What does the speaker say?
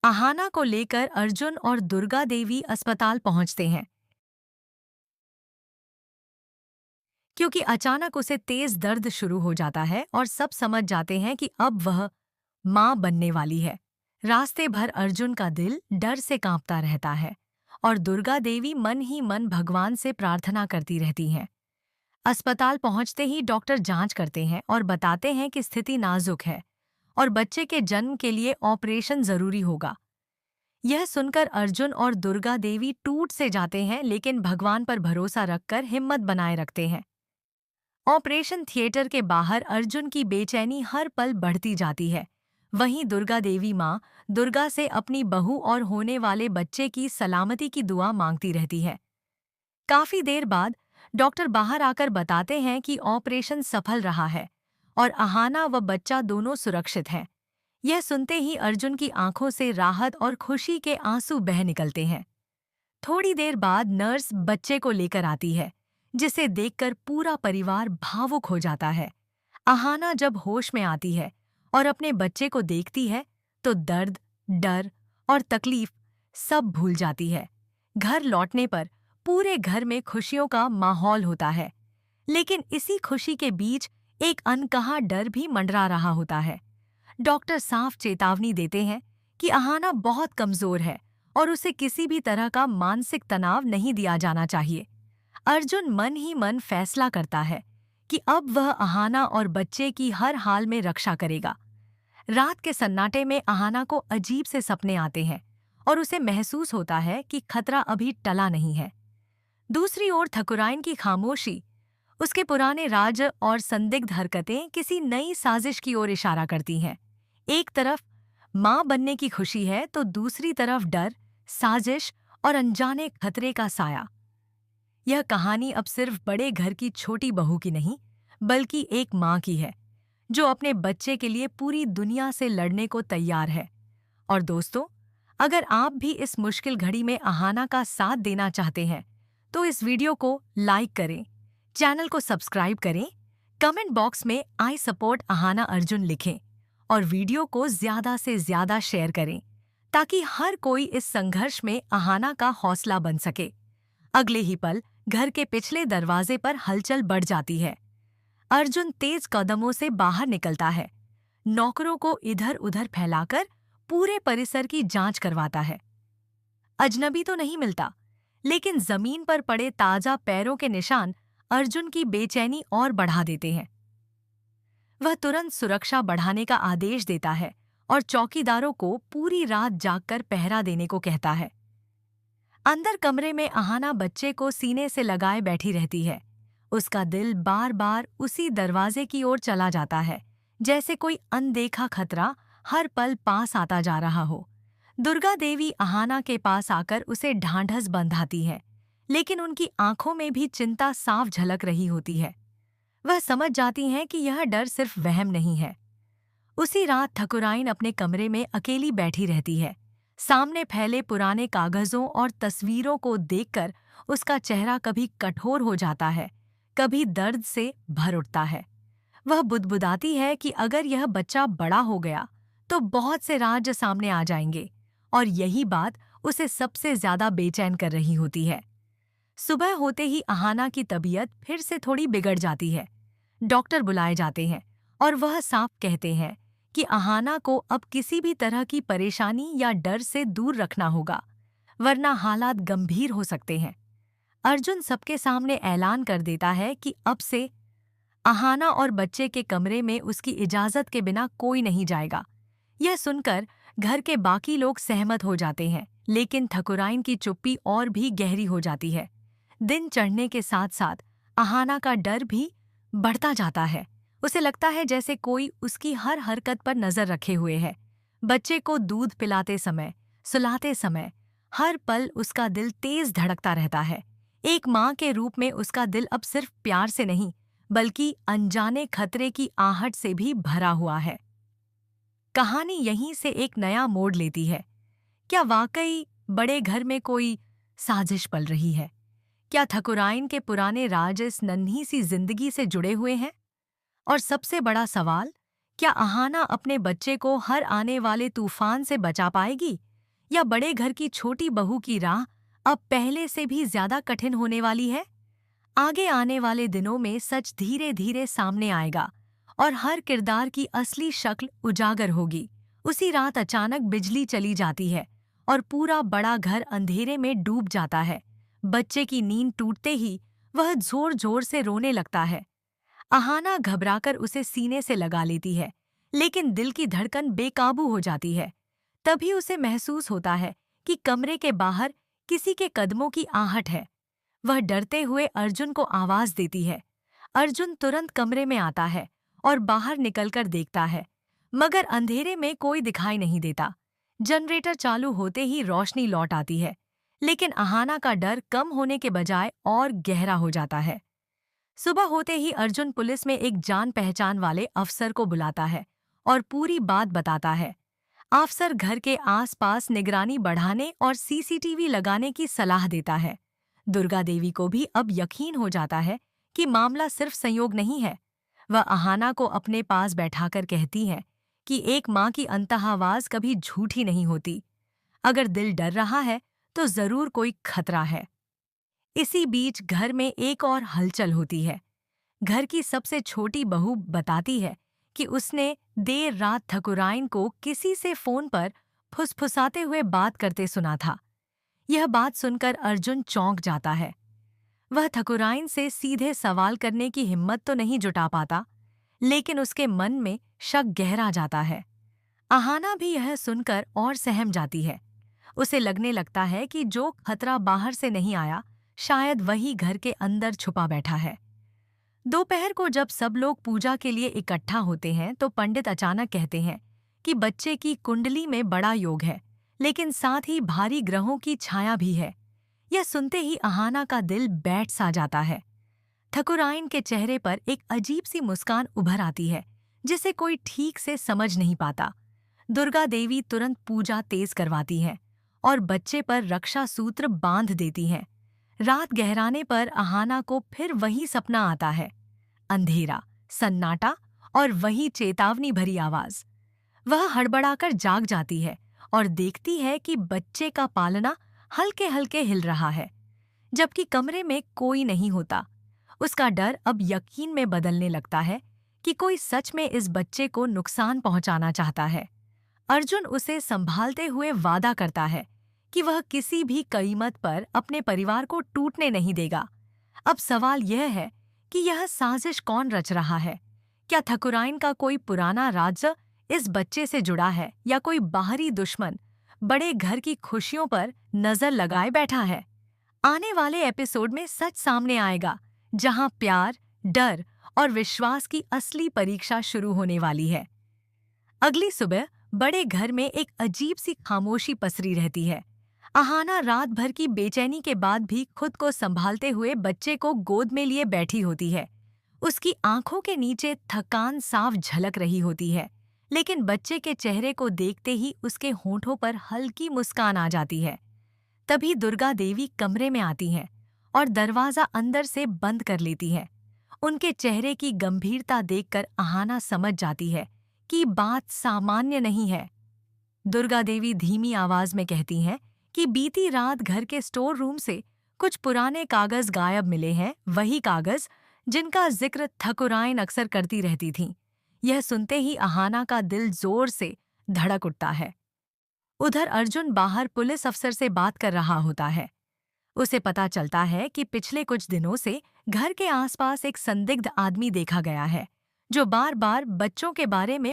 आहाना को लेकर अर्जुन और दुर्गा देवी अस्पताल पहुंचते हैं क्योंकि अचानक उसे तेज दर्द शुरू हो जाता है और सब समझ जाते हैं कि अब वह मां बनने वाली है। रास्ते भर अर्जुन का दिल डर से कांपता रहता है और दुर्गा देवी मन ही मन भगवान से प्रार्थना करती रहती हैं। अस्पताल पहुंचते ही डॉक्टर जांच करते हैं और बताते हैं कि स्थिति नाजुक है और बच्चे के जन्म के लिए ऑपरेशन जरूरी होगा। यह सुनकर अर्जुन और दुर्गा देवी टूट से जाते हैं, लेकिन भगवान पर भरोसा रखकर हिम्मत बनाए रखते हैं। ऑपरेशन थिएटर के बाहर अर्जुन की बेचैनी हर पल बढ़ती जाती है। वहीं दुर्गा देवी माँ दुर्गा से अपनी बहू और होने वाले बच्चे की सलामती की दुआ मांगती रहती है। काफी देर बाद डॉक्टर बाहर आकर बताते हैं कि ऑपरेशन सफल रहा है और आहाना व बच्चा दोनों सुरक्षित हैं। यह सुनते ही अर्जुन की आंखों से राहत और खुशी के आंसू बह निकलते हैं। थोड़ी देर बाद नर्स बच्चे को लेकर आती है, जिसे देखकर पूरा परिवार भावुक हो जाता है। आहाना जब होश में आती है और अपने बच्चे को देखती है तो दर्द, डर और तकलीफ सब भूल जाती है। घर लौटने पर पूरे घर में खुशियों का माहौल होता है, लेकिन इसी खुशी के बीच एक अनकहा डर भी मंडरा रहा होता है। डॉक्टर साफ चेतावनी देते हैं कि आहाना बहुत कमजोर है और उसे किसी भी तरह का मानसिक तनाव नहीं दिया जाना चाहिए। अर्जुन मन ही मन फैसला करता है कि अब वह आहाना और बच्चे की हर हाल में रक्षा करेगा। रात के सन्नाटे में आहाना को अजीब से सपने आते हैं और उसे महसूस होता है कि खतरा अभी टला नहीं है। दूसरी ओर ठकुराइन की खामोशी, उसके पुराने राज और संदिग्ध हरकतें किसी नई साजिश की ओर इशारा करती हैं। एक तरफ मां बनने की खुशी है तो दूसरी तरफ डर, साजिश और अनजाने खतरे का साया। यह कहानी अब सिर्फ बड़े घर की छोटी बहू की नहीं, बल्कि एक मां की है जो अपने बच्चे के लिए पूरी दुनिया से लड़ने को तैयार है। और दोस्तों, अगर आप भी इस मुश्किल घड़ी में आहाना का साथ देना चाहते हैं तो इस वीडियो को लाइक करें, चैनल को सब्सक्राइब करें, कमेंट बॉक्स में आई सपोर्ट आहाना अर्जुन लिखें और वीडियो को ज्यादा से ज्यादा शेयर करें ताकि हर कोई इस संघर्ष में आहाना का हौसला बन सके। अगले ही पल घर के पिछले दरवाजे पर हलचल बढ़ जाती है। अर्जुन तेज कदमों से बाहर निकलता है, नौकरों को इधर-उधर फैलाकर पूरे परिसर की जांच करवाता है। अजनबी तो नहीं मिलता, लेकिन जमीन पर पड़े ताजा पैरों के निशान अर्जुन की बेचैनी और बढ़ा देते हैं। वह तुरंत सुरक्षा बढ़ाने का आदेश देता है और चौकीदारों को पूरी रात जागकर पहरा देने को कहता है। अंदर कमरे में आहाना बच्चे को सीने से लगाए बैठी रहती है। उसका दिल बार बार उसी दरवाजे की ओर चला जाता है, जैसे कोई अनदेखा खतरा हर पल पास आता जा रहा हो। दुर्गा देवी आहाना के पास आकर उसे ढांढस बंधाती है, लेकिन उनकी आंखों में भी चिंता साफ झलक रही होती है। वह समझ जाती हैं कि यह डर सिर्फ वहम नहीं है। उसी रात ठकुराइन अपने कमरे में अकेली बैठी रहती है। सामने फैले पुराने कागजों और तस्वीरों को देखकर उसका चेहरा कभी कठोर हो जाता है, कभी दर्द से भर उठता है। वह बुदबुदाती है कि अगर यह बच्चा बड़ा हो गया तो बहुत से राज सामने आ जाएंगे, और यही बात उसे सबसे ज्यादा बेचैन कर रही होती है। सुबह होते ही आहाना की तबीयत फिर से थोड़ी बिगड़ जाती है। डॉक्टर बुलाए जाते हैं और वह साफ कहते हैं कि आहाना को अब किसी भी तरह की परेशानी या डर से दूर रखना होगा, वरना हालात गंभीर हो सकते हैं। अर्जुन सबके सामने ऐलान कर देता है कि अब से आहाना और बच्चे के कमरे में उसकी इजाजत के बिना कोई नहीं जाएगा। यह सुनकर घर के बाकी लोग सहमत हो जाते हैं, लेकिन ठकुराइन की चुप्पी और भी गहरी हो जाती है। दिन चढ़ने के साथ साथ आहाना का डर भी बढ़ता जाता है। उसे लगता है जैसे कोई उसकी हर हरकत पर नजर रखे हुए है। बच्चे को दूध पिलाते समय, सुलाते समय हर पल उसका दिल तेज धड़कता रहता है। एक माँ के रूप में उसका दिल अब सिर्फ प्यार से नहीं, बल्कि अनजाने खतरे की आहट से भी भरा हुआ है। कहानी यहीं से एक नया मोड़ लेती है। क्या वाकई बड़े घर में कोई साजिश पल रही है? क्या ठकुराइन के पुराने राज इस नन्ही सी जिंदगी से जुड़े हुए हैं? और सबसे बड़ा सवाल, क्या आहाना अपने बच्चे को हर आने वाले तूफान से बचा पाएगी या बड़े घर की छोटी बहू की राह अब पहले से भी ज्यादा कठिन होने वाली है? आगे आने वाले दिनों में सच धीरे धीरे सामने आएगा और हर किरदार की असली शक्ल उजागर होगी। उसी रात अचानक बिजली चली जाती है और पूरा बड़ा घर अंधेरे में डूब जाता है। बच्चे की नींद टूटते ही वह जोर जोर से रोने लगता है। अहाना घबराकर उसे सीने से लगा लेती है, लेकिन दिल की धड़कन बेकाबू हो जाती है। तभी उसे महसूस होता है कि कमरे के बाहर किसी के कदमों की आहट है। वह डरते हुए अर्जुन को आवाज देती है। अर्जुन तुरंत कमरे में आता है और बाहर निकलकर देखता है, मगर अंधेरे में कोई दिखाई नहीं देता। जनरेटर चालू होते ही रोशनी लौट आती है, लेकिन अहाना का डर कम होने के बजाय और गहरा हो जाता है। सुबह होते ही अर्जुन पुलिस में एक जान पहचान वाले अफसर को बुलाता है और पूरी बात बताता है। अफसर घर के आसपास निगरानी बढ़ाने और सीसीटीवी लगाने की सलाह देता है। दुर्गा देवी को भी अब यकीन हो जाता है कि मामला सिर्फ संयोग नहीं है। वह अहाना को अपने पास बैठाकर कहती है कि एक माँ की अंतःआवाज कभी झूठी नहीं होती। अगर दिल डर रहा है तो जरूर कोई खतरा है। इसी बीच घर में एक और हलचल होती है। घर की सबसे छोटी बहू बताती है कि उसने देर रात ठकुराइन को किसी से फोन पर फुसफुसाते हुए बात करते सुना था। यह बात सुनकर अर्जुन चौंक जाता है। वह ठकुराइन से सीधे सवाल करने की हिम्मत तो नहीं जुटा पाता, लेकिन उसके मन में शक गहरा जाता है। अहाना भी यह सुनकर और सहम जाती है। उसे लगने लगता है कि जो खतरा बाहर से नहीं आया, शायद वही घर के अंदर छुपा बैठा है। दोपहर को जब सब लोग पूजा के लिए इकट्ठा होते हैं तो पंडित अचानक कहते हैं कि बच्चे की कुंडली में बड़ा योग है, लेकिन साथ ही भारी ग्रहों की छाया भी है। यह सुनते ही अहाना का दिल बैठ सा जाता है। ठकुराइन के चेहरे पर एक अजीब सी मुस्कान उभर आती है, जिसे कोई ठीक से समझ नहीं पाता। दुर्गा देवी तुरंत पूजा तेज करवाती हैं और बच्चे पर रक्षा सूत्र बांध देती हैं। रात गहराने पर अहाना को फिर वही सपना आता है। अंधेरा, सन्नाटा और वही चेतावनी भरी आवाज। वह हड़बड़ाकर जाग जाती है और देखती है कि बच्चे का पालना हल्के हल्के हिल रहा है, जबकि कमरे में कोई नहीं होता। उसका डर अब यकीन में बदलने लगता है कि कोई सच में इस बच्चे को नुकसान पहुंचाना चाहता है। अर्जुन उसे संभालते हुए वादा करता है कि वह किसी भी कीमत पर अपने परिवार को टूटने नहीं देगा। अब सवाल यह है कि यह साजिश कौन रच रहा है? क्या ठकुराइन का कोई पुराना राज इस बच्चे से जुड़ा है, या कोई बाहरी दुश्मन बड़े घर की खुशियों पर नजर लगाए बैठा है? आने वाले एपिसोड में सच सामने आएगा, जहां प्यार, डर और विश्वास की असली परीक्षा शुरू होने वाली है। अगली सुबह बड़े घर में एक अजीब सी खामोशी पसरी रहती है। अहाना रात भर की बेचैनी के बाद भी खुद को संभालते हुए बच्चे को गोद में लिए बैठी होती है। उसकी आंखों के नीचे थकान साफ झलक रही होती है, लेकिन बच्चे के चेहरे को देखते ही उसके होंठों पर हल्की मुस्कान आ जाती है। तभी दुर्गा देवी कमरे में आती हैं और दरवाजा अंदर से बंद कर लेती हैं। उनके चेहरे की गंभीरता देखकर अहाना समझ जाती है कि बात सामान्य नहीं है। दुर्गा देवी धीमी आवाज में कहती हैं कि बीती रात घर के स्टोर रूम से कुछ पुराने कागज गायब मिले हैं, वही कागज जिनका जिक्र ठकुराइन अक्सर करती रहती थीं। यह सुनते ही अहाना का दिल जोर से धड़क उठता है। उधर अर्जुन बाहर पुलिस अफसर से बात कर रहा होता है। उसे पता चलता है कि पिछले कुछ दिनों से घर के आसपास एक संदिग्ध आदमी देखा गया है, जो बार-बार बच्चों के बारे में